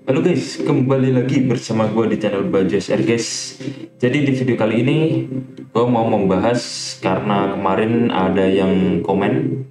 Halo guys, kembali lagi bersama gue di channel Baju SR guys. Jadi di video kali ini gue mau membahas karena kemarin ada yang komen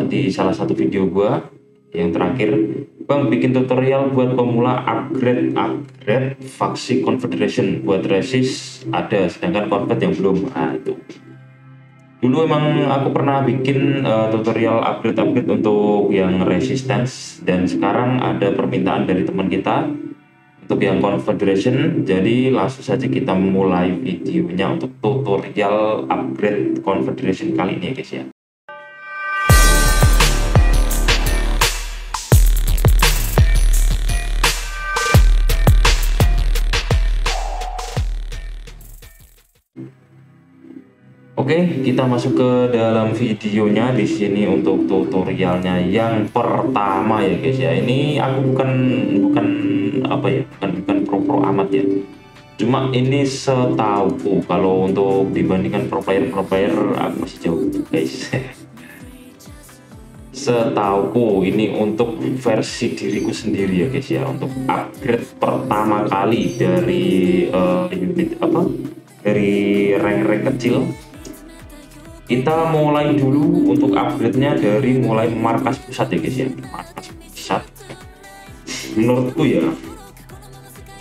di salah satu video gue yang terakhir, Bang bikin tutorial buat pemula upgrade faksi Confederation buat resist ada, sedangkan Corvette yang belum. Nah itu. Dulu emang aku pernah bikin tutorial upgrade untuk yang resistance, dan sekarang ada permintaan dari teman kita untuk yang confederation. Jadi langsung saja kita mulai videonya untuk tutorial upgrade confederation kali ini ya guys ya. Oke, kita masuk ke dalam videonya di sini untuk tutorialnya yang pertama ya guys ya. Ini aku bukan apa ya, bukan pro amat ya. Cuma ini setauku kalau untuk dibandingkan pro player aku masih jauh guys. Setauku ini untuk versi diriku sendiri ya guys ya, untuk upgrade pertama kali dari unit apa? Dari rank kecil. Kita mulai dulu untuk upgrade-nya dari mulai markas pusat ya guys ya. Markas pusat menurutku ya,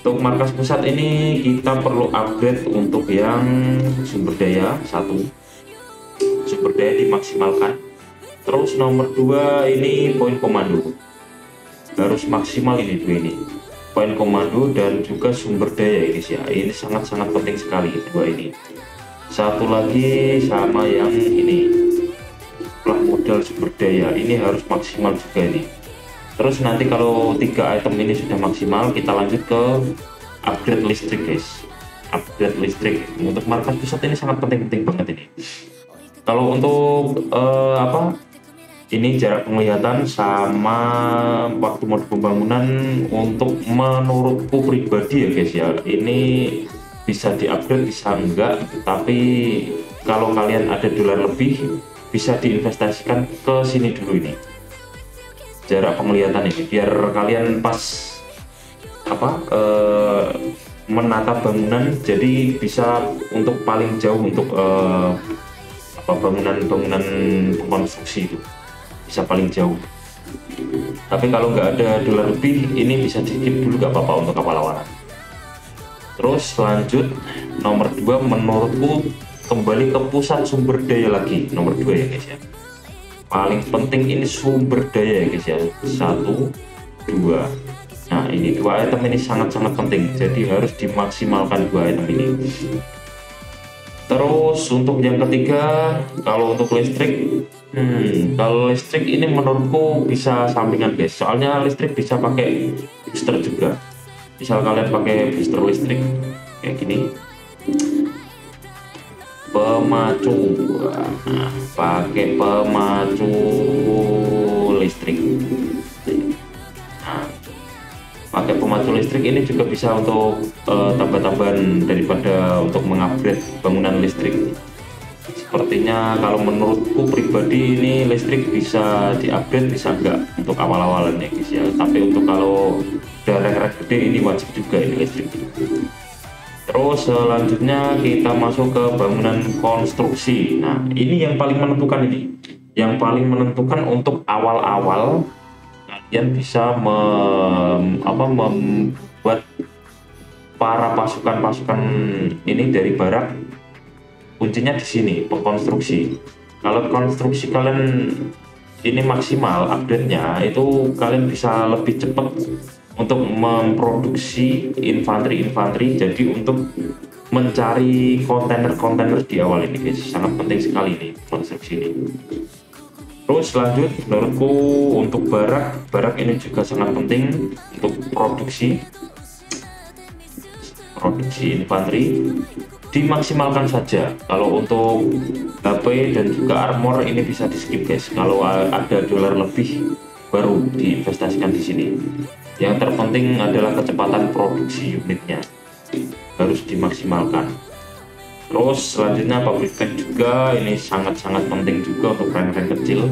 untuk markas pusat ini kita perlu upgrade untuk yang sumber daya. Satu, sumber daya dimaksimalkan. Terus nomor 2 ini poin komando, harus maksimal ini dua ini, poin komando dan juga sumber daya ya guys ya. Ini sangat-sangat penting sekali dua ini. Satu lagi sama yang ini, setelah modal sumber daya ini harus maksimal juga ini. Terus nanti kalau 3 item ini sudah maksimal, kita lanjut ke upgrade listrik guys. Upgrade listrik untuk markas pusat ini sangat penting banget ini. Kalau untuk ini jarak penglihatan sama waktu mode pembangunan, untuk menurutku pribadi ya guys ya, ini bisa di-upgrade bisa enggak, tapi kalau kalian ada dolar lebih bisa diinvestasikan ke sini dulu ini, jarak penglihatan ini, biar kalian pas menata bangunan jadi bisa untuk paling jauh untuk bangunan konstruksi itu bisa paling jauh. Tapi kalau nggak ada dolar lebih ini bisa di skip dulu, nggak apa-apa untuk kapal lawanan. Terus lanjut nomor 2 menurutku kembali ke pusat sumber daya lagi, nomor 2 ya guys ya. Paling penting ini sumber daya ya guys ya. 1, 2. Nah ini 2 item ini sangat-sangat penting, jadi harus dimaksimalkan 2 item ini. Terus untuk yang ketiga, kalau untuk listrik, kalau listrik ini menurutku bisa sampingan guys, soalnya listrik bisa pakai booster juga. Misal kalian pakai booster listrik kayak gini, pemacu, nah, pakai pemacu listrik. Nah, pakai pemacu listrik ini juga bisa untuk tambah-tambahan daripada untuk mengupgrade bangunan listrik. Sepertinya kalau menurutku pribadi ini listrik bisa diupgrade bisa enggak untuk awal-awalan ya guys ya, tapi untuk kalau udah rank gede ini wajib juga ini listrik. Terus selanjutnya kita masuk ke bangunan konstruksi. Nah ini yang paling menentukan ini, yang paling menentukan untuk awal-awal kalian bisa membuat para pasukan ini dari barak. Kuncinya di sini pengkonstruksi. Kalau konstruksi kalian ini maksimal update-nya, itu kalian bisa lebih cepat untuk memproduksi infanteri. Jadi untuk mencari kontainer di awal ini guys, sangat penting sekali ini konstruksi ini. Terus lanjut menurutku untuk barak ini juga sangat penting untuk produksi infanteri. Dimaksimalkan saja. Kalau untuk HP dan juga armor ini bisa di skip guys, kalau ada dolar lebih baru diinvestasikan di sini. Yang terpenting adalah kecepatan produksi unitnya, harus dimaksimalkan. Terus selanjutnya pabrik tank juga ini sangat-sangat penting juga untuk rank kecil.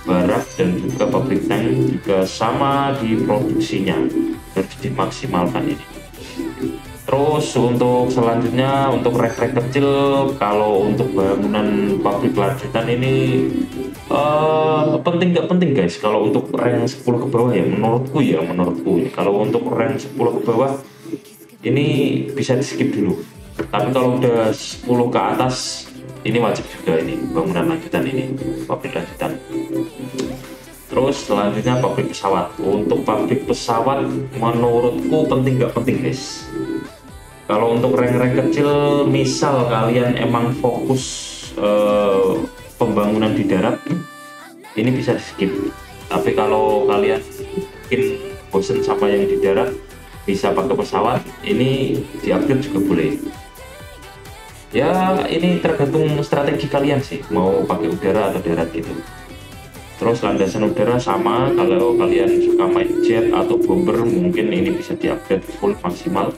barak dan juga pabrik tank juga sama di produksinya, harus dimaksimalkan ini. Terus untuk selanjutnya untuk rek-rek kecil, kalau untuk bangunan pabrik lanjutan ini penting nggak penting guys. Kalau untuk rank 10 ke bawah ya menurutku kalau untuk rank 10 ke bawah ini bisa di skip dulu, tapi kalau udah 10 ke atas ini wajib juga, ini bangunan lanjutan, ini pabrik lanjutan. Terus selanjutnya pabrik pesawat. Untuk pabrik pesawat menurutku penting nggak penting guys. Kalau untuk rank-rank kecil, misal kalian emang fokus pembangunan di darat, ini bisa di skip. Tapi kalau kalian mungkin bosen sama yang di darat, bisa pakai pesawat, ini di-upgrade juga boleh. Ya ini tergantung strategi kalian sih, mau pakai udara atau darat gitu. Terus landasan udara sama, kalau kalian suka main jet atau bomber mungkin ini bisa di-upgrade full maksimal.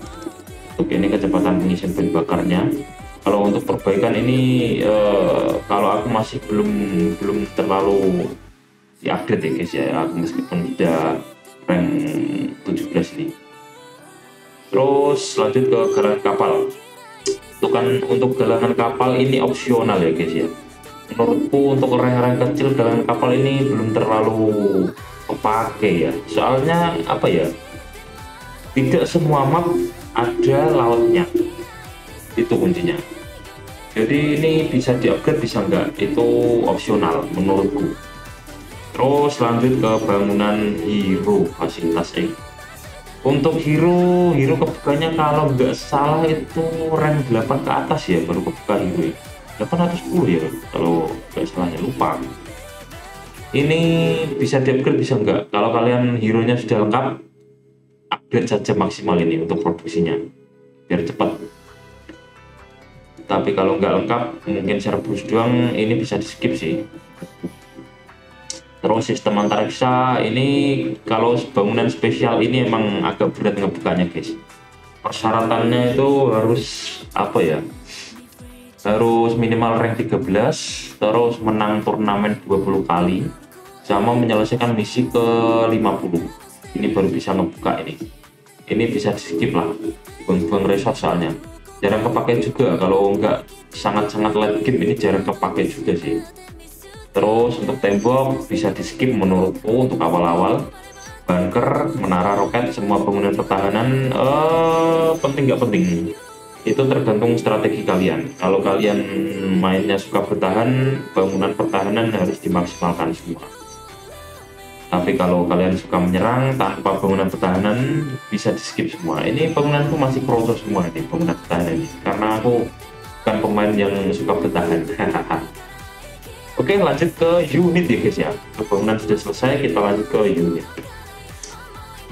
Untuk ini kecepatan pengisian bahan bakarnya. Kalau untuk perbaikan ini kalau aku masih belum terlalu di-upgrade ya guys ya, aku meskipun udah rank 17 ini. Terus lanjut ke galangan kapal. Untuk galangan kapal ini opsional ya guys ya. Menurutku untuk rank-rank kecil galangan kapal ini belum terlalu kepake ya. Soalnya apa ya? Tidak semua map ada lautnya, itu kuncinya. Jadi ini bisa di-upgrade bisa enggak, itu opsional menurutku. Terus lanjut ke bangunan hero fasilitas E. Untuk hero kebukanya kalau nggak salah itu rank 8 ke atas ya baru kebuka hero. 810 ya kalau nggak salah ya, lupa. Ini bisa di-upgrade bisa enggak, kalau kalian hero nya sudah lengkap, upgrade saja maksimal ini untuk produksinya biar cepat. Tapi kalau nggak lengkap mungkin servus doang, ini bisa di skip sih. Terus sistem antariksa ini kalau bangunan spesial ini emang agak berat ngebukanya guys. Persyaratannya itu harus apa ya, harus minimal rank 13, terus menang turnamen 20 kali, sama menyelesaikan misi ke 50. Ini baru bisa ngebuka ini bisa di skip lah, buang-buang resource soalnya jarang kepake juga. Kalau nggak sangat-sangat late game ini jarang kepake juga sih. Terus untuk tembok bisa di skip menurutku untuk awal-awal. Bunker, menara roket, semua bangunan pertahanan penting nggak penting, itu tergantung strategi kalian. Kalau kalian mainnya suka bertahan, bangunan pertahanan harus dimaksimalkan semua. Tapi kalau kalian suka menyerang tanpa bangunan pertahanan, bisa di skip semua. Ini bangunanku masih kroso semua ini bangunan pertahanan ini, karena aku bukan pemain yang suka bertahan. Oke, lanjut ke unit ya guys ya. Bangunan sudah selesai, kita lanjut ke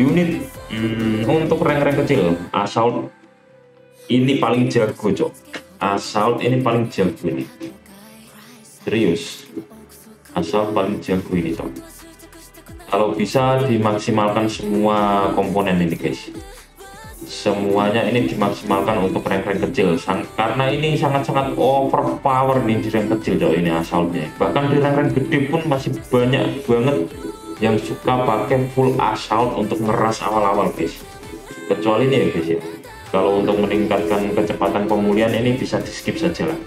unit. Untuk rank-rank kecil, assault ini paling jago cok. Assault ini paling jago ini. Serius, assault paling jago ini cok. Kalau bisa dimaksimalkan semua komponen ini guys, semuanya ini dimaksimalkan untuk rank-rank kecil, karena ini sangat-sangat overpower nih di rank kecil cok ini assaultnya. Bahkan di rank-rank gede pun masih banyak banget yang suka pakai full assault untuk ngeras awal-awal guys. Kecuali ini ya guys ya, kalau untuk meningkatkan kecepatan pemulihan ini bisa di skip saja lah,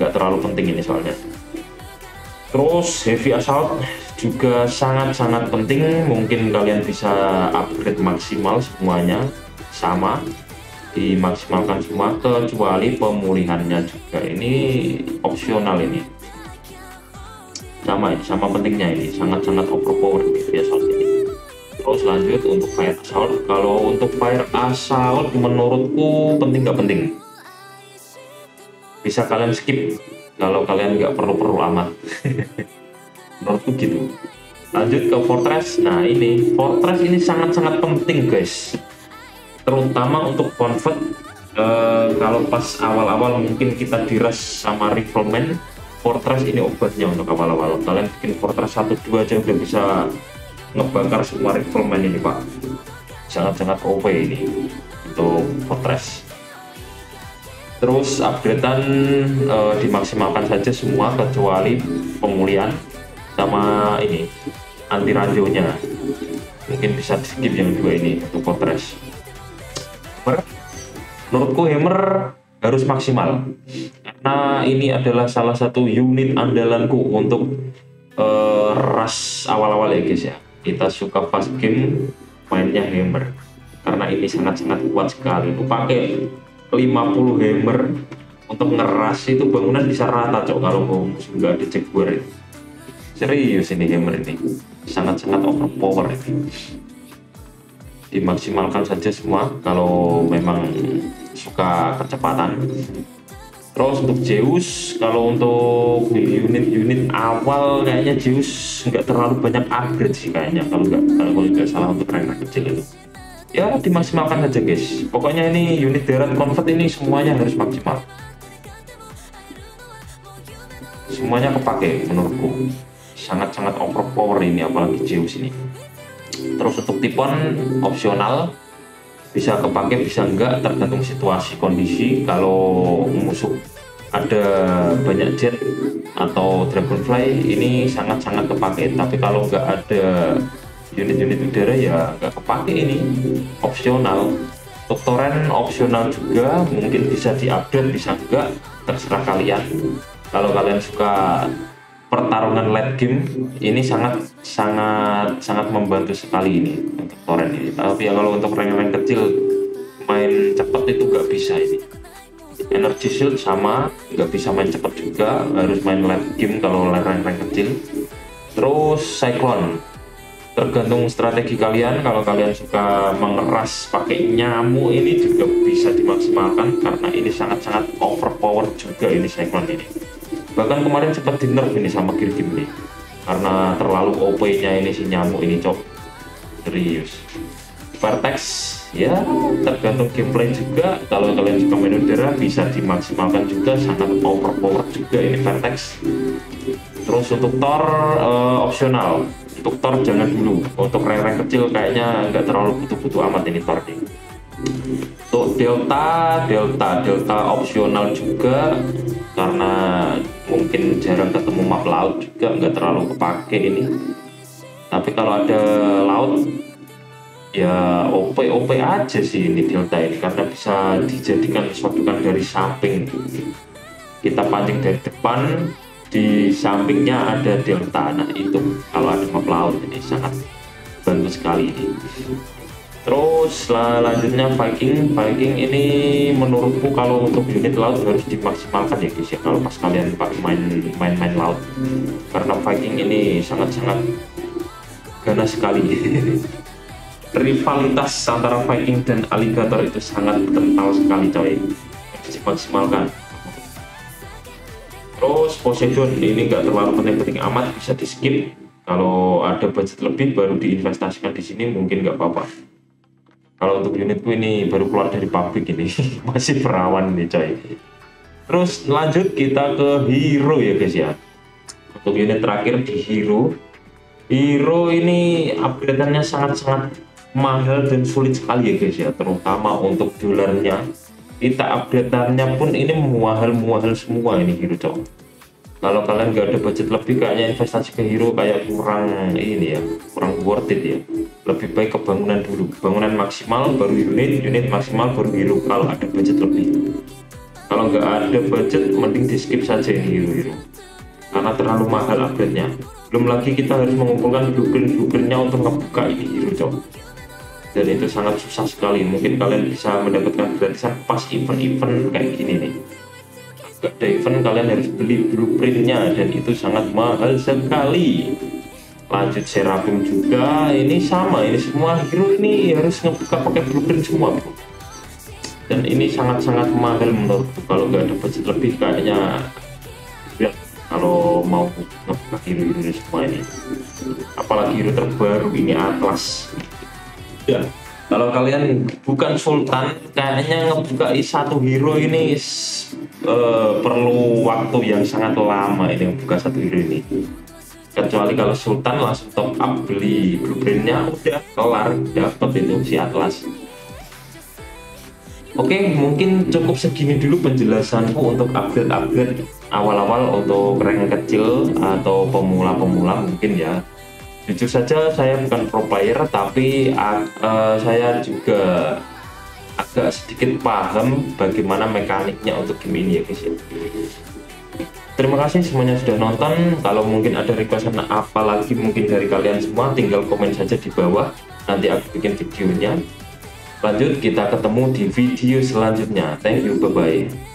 nggak terlalu penting ini soalnya. Terus heavy assault juga sangat-sangat penting, mungkin kalian bisa upgrade maksimal semuanya sama, dimaksimalkan semua kecuali pemulihannya juga, ini opsional ini. Sama pentingnya ini, sangat-sangat overpower heavy assault ini. Terus lanjut untuk fire assault. Kalau untuk fire assault menurutku penting nggak penting, bisa kalian skip kalau kalian nggak perlu amat. Menurutku gitu. Lanjut ke fortress. Nah ini fortress ini sangat-sangat penting guys, terutama untuk convert. Kalau pas awal-awal mungkin kita diras sama rifleman, fortress ini obatnya untuk awal-awal. Kalian bikin fortress 1-2 aja udah bisa ngebakar semua rifleman ini pak. Sangat-sangat OP ini untuk fortress. Terus upgradean dimaksimalkan saja semua kecuali pemulihan. sama ini anti radionya, mungkin bisa di skip yang dua ini untuk Fortress. Menurutku Hammer harus maksimal karena ini adalah salah satu unit andalanku untuk rush awal-awal ya guys ya. Kita suka fast game mainnya Hammer karena ini sangat-sangat kuat sekali. Aku pakai 50 Hammer untuk ngeras itu bangunan bisa rata cok kalau musuh nggak ada cek gue. Serius ini Hammer ini sangat-sangat overpower ini. Dimaksimalkan saja semua kalau memang suka kecepatan. Terus untuk Zeus, kalau untuk unit-unit awal kayaknya Zeus nggak terlalu banyak upgrade sih kayaknya, kalau nggak salah untuk rank kecil itu. Ya dimaksimalkan aja guys. Pokoknya ini unit darat convert ini semuanya harus maksimal. Semuanya kepake menurutku. Sangat-sangat overpower ini apalagi Zeus ini. Terus untuk Typhon opsional, bisa kepake bisa enggak tergantung situasi kondisi. Kalau musuh ada banyak jet atau dragonfly ini sangat-sangat kepake, tapi kalau enggak ada unit-unit udara ya enggak kepake, ini opsional. Untuk torrent opsional juga, mungkin bisa di-upgrade bisa enggak, terserah kalian. Kalau kalian suka pertarungan late game ini sangat membantu sekali ini untuk torrent ini. Tapi ya kalau untuk rank-rank kecil main cepet itu nggak bisa ini. Energy shield sama nggak bisa main cepet juga, harus main late game kalau rank-rank kecil. Terus cyclone tergantung strategi kalian. Kalau kalian suka mengeras pakai nyamuk ini juga bisa dimaksimalkan karena ini sangat-sangat overpower juga ini cyclone ini. Bahkan kemarin sempat di nerf ini sama gear game nih karena terlalu OP nya ini si nyamuk ini cok. Serius. Vertex ya tergantung gameplay juga. Kalau kalian suka main udara bisa dimaksimalkan juga, sangat overpower juga ini Vertex. Terus untuk Thor opsional. Untuk Thor jangan dulu, untuk rank-rank kecil kayaknya nggak terlalu butuh-butuh amat ini Thor nih. Untuk Delta opsional juga karena mungkin jarang ketemu map laut juga, nggak terlalu kepake ini. Tapi kalau ada laut ya OP aja sih ini Delta ini karena bisa dijadikan shotgun dari samping. Kita pancing dari depan, di sampingnya ada Delta. Nah itu kalau ada map laut ini sangat bantu sekali ini. Terus selanjutnya Viking ini menurutku kalau untuk unit laut harus dimaksimalkan ya guys ya kalau pas kalian main laut, karena Viking ini sangat-sangat ganas sekali. Rivalitas antara Viking dan Alligator itu sangat kental sekali coy, harus dimaksimalkan. Terus Poseidon ini nggak terlalu penting-penting amat, bisa di skip. Kalau ada budget lebih baru diinvestasikan di sini mungkin nggak apa-apa. Kalau untuk unitku ini baru keluar dari pabrik ini masih perawan nih coy. Terus lanjut kita ke hero ya guys ya. Untuk unit terakhir di hero ini upgrade-nya sangat-sangat mahal dan sulit sekali ya guys ya, terutama untuk dolarnya. Kita upgrade-nya pun ini mahal semua ini hero coy. Kalau kalian nggak ada budget lebih kayaknya investasi ke hero kayak kurang ini ya, kurang worth it ya. Lebih baik ke bangunan dulu, bangunan maksimal baru unit maksimal baru hero kalau ada budget lebih. Kalau nggak ada budget mending di skip saja ini hero karena terlalu mahal upgrade-nya. Belum lagi kita harus mengumpulkan blueprint-nya untuk ngebuka ini hero coy, dan itu sangat susah sekali. Mungkin kalian bisa mendapatkan gratisan pas event-event kayak gini nih. Gak ada event kalian harus beli blueprintnya dan itu sangat mahal sekali. Lanjut Seraphim juga ini sama, ini semua hero ini harus ngebuka pakai blueprint semua bro. Dan ini sangat-sangat mahal menurutku. Kalau nggak ada budget lebih kayaknya ya, kalau mau ngebuka hero semua ini, apalagi hero terbaru ini Atlas ya. Kalau kalian bukan Sultan kayaknya ngebuka satu hero ini perlu waktu yang sangat lama ini membuka satu hero ini. Kecuali kalau Sultan langsung top up beli blueprintnya udah kelar, dapat itu si Atlas. Oke, mungkin cukup segini dulu penjelasanku untuk upgrade-upgrade awal-awal untuk rank kecil atau pemula-pemula mungkin ya. Jujur saja saya bukan pro player, tapi saya juga agak sedikit paham bagaimana mekaniknya untuk game ini ya guys ya. Terima kasih semuanya sudah nonton. Kalau mungkin ada requestan apa lagi mungkin dari kalian semua, tinggal komen saja di bawah, nanti aku bikin videonya. Lanjut, kita ketemu di video selanjutnya. Thank you, bye bye.